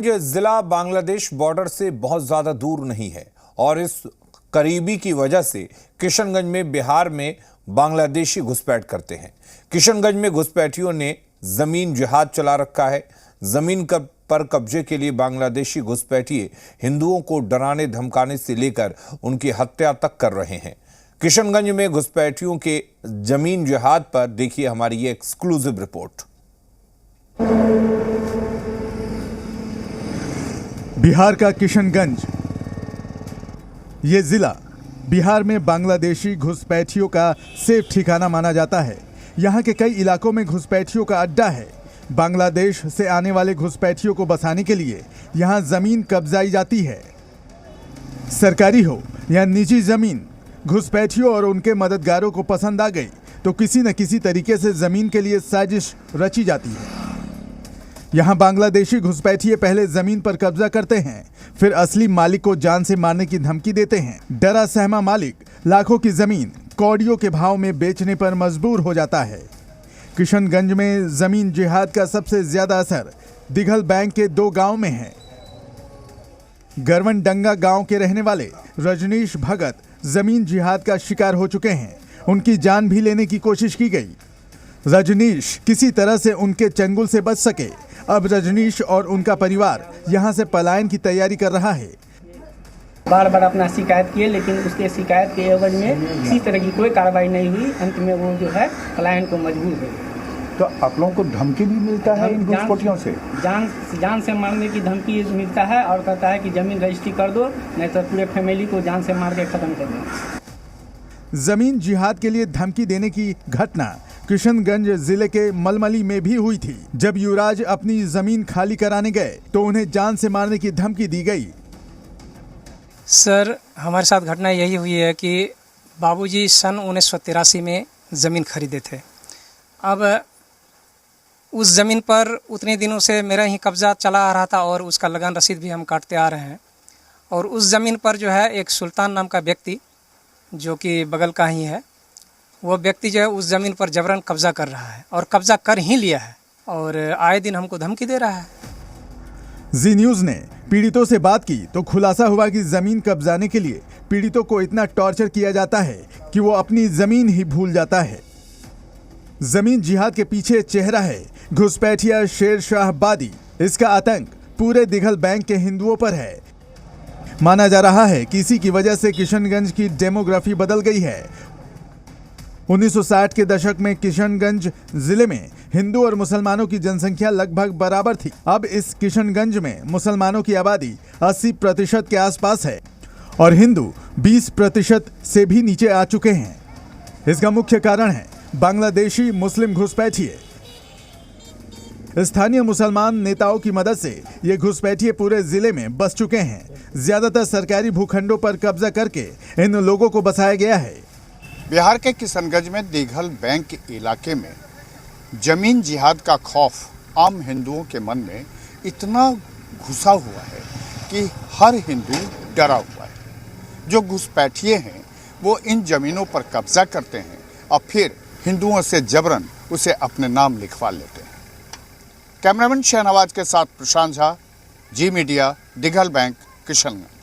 ये जिला बांग्लादेश बॉर्डर से बहुत ज्यादा दूर नहीं है और इस करीबी की वजह से किशनगंज में बिहार में बांग्लादेशी घुसपैठ करते हैं। किशनगंज में घुसपैठियों ने जमीन जिहाद चला रखा है। जमीन पर कब्जे के लिए बांग्लादेशी घुसपैठिए हिंदुओं को डराने धमकाने से लेकर उनकी हत्या तक कर रहे हैं। किशनगंज में घुसपैठियों के जमीन जिहाद पर देखिए हमारी ये एक्सक्लूसिव रिपोर्ट। बिहार का किशनगंज, ये जिला बिहार में बांग्लादेशी घुसपैठियों का सेफ ठिकाना माना जाता है। यहाँ के कई इलाकों में घुसपैठियों का अड्डा है। बांग्लादेश से आने वाले घुसपैठियों को बसाने के लिए यहाँ जमीन कब्जाई जाती है। सरकारी हो या निजी जमीन, घुसपैठियों और उनके मददगारों को पसंद आ गई तो किसी न किसी तरीके से जमीन के लिए साजिश रची जाती है। यहाँ बांग्लादेशी घुसपैठिए पहले जमीन पर कब्जा करते हैं, फिर असली मालिक को जान से मारने की धमकी देते हैं। डरा सहमा मालिक लाखों की जमीन कौड़ियों के भाव में बेचने पर मजबूर हो जाता है। किशनगंज में जमीन जिहाद का सबसे ज्यादा असर दिघल बैंक के 2 गांव में है। गरवनडंगा गांव के रहने वाले रजनीश भगत जमीन जिहाद का शिकार हो चुके हैं। उनकी जान भी लेने की कोशिश की गई। रजनीश किसी तरह से उनके चंगुल से बच सके। अब रजनीश और उनका परिवार यहां से पलायन की तैयारी कर रहा है। बार बार अपना शिकायत किए, लेकिन उसके शिकायत के एवज में किसी तरह की कोई कार्रवाई नहीं हुई। अंत में वो जो है पलायन को मजबूर हो गए। तो आप लोगों को धमकी भी मिलता है इन घुसपैठियों से? जान से मारने की धमकी मिलता है और कहता है कि जमीन रजिस्ट्री कर दो, नहीं तो पूरे फैमिली को जान से मार के खत्म कर दो। जमीन जिहाद के लिए धमकी देने की घटना किशनगंज जिले के मलमली में भी हुई थी। जब युवराज अपनी जमीन खाली कराने गए तो उन्हें जान से मारने की धमकी दी गई। सर, हमारे साथ घटना यही हुई है कि बाबूजी सन 1983 में ज़मीन खरीदे थे। अब उस ज़मीन पर उतने दिनों से मेरा ही कब्ज़ा चला आ रहा था और उसका लगान रसीद भी हम काटते आ रहे हैं। और उस ज़मीन पर जो है एक सुल्तान नाम का व्यक्ति, जो कि बगल का ही है, वो व्यक्ति जो है उस ज़मीन पर जबरन कब्ज़ा कर रहा है और कब्ज़ा कर ही लिया है और आए दिन हमको धमकी दे रहा है। जी न्यूज़ ने पीड़ितों से बात की तो खुलासा हुआ कि जमीन कब्जाने के लिए पीड़ितों को इतना टॉर्चर किया जाता है कि वो अपनी जमीन ही भूल जाता है। जमीन जिहाद के पीछे चेहरा है घुसपैठिया शेर शाह बादी। इसका आतंक पूरे दिघल बैंक के हिंदुओं पर है। माना जा रहा है कि इसी की वजह से किशनगंज की डेमोग्राफी बदल गई है। 1960 के दशक में किशनगंज जिले में हिंदू और मुसलमानों की जनसंख्या लगभग बराबर थी। अब इस किशनगंज में मुसलमानों की आबादी 80% के आसपास है और हिंदू 20% से भी नीचे आ चुके हैं। इसका मुख्य कारण है बांग्लादेशी मुस्लिम घुसपैठिए। स्थानीय मुसलमान नेताओं की मदद से ये घुसपैठिए पूरे जिले में बस चुके हैं। ज्यादातर सरकारी भूखंडों पर कब्जा करके इन लोगों को बसाया गया है। बिहार के किशनगंज में दिघल बैंक इलाके में जमीन जिहाद का खौफ आम हिंदुओं के मन में इतना घुसा हुआ है कि हर हिंदू डरा हुआ है। जो घुसपैठिए हैं वो इन जमीनों पर कब्जा करते हैं और फिर हिंदुओं से जबरन उसे अपने नाम लिखवा लेते हैं। कैमरामैन शहनवाज के साथ प्रशांत झा, जी मीडिया, दिघल बैंक, किशनगंज।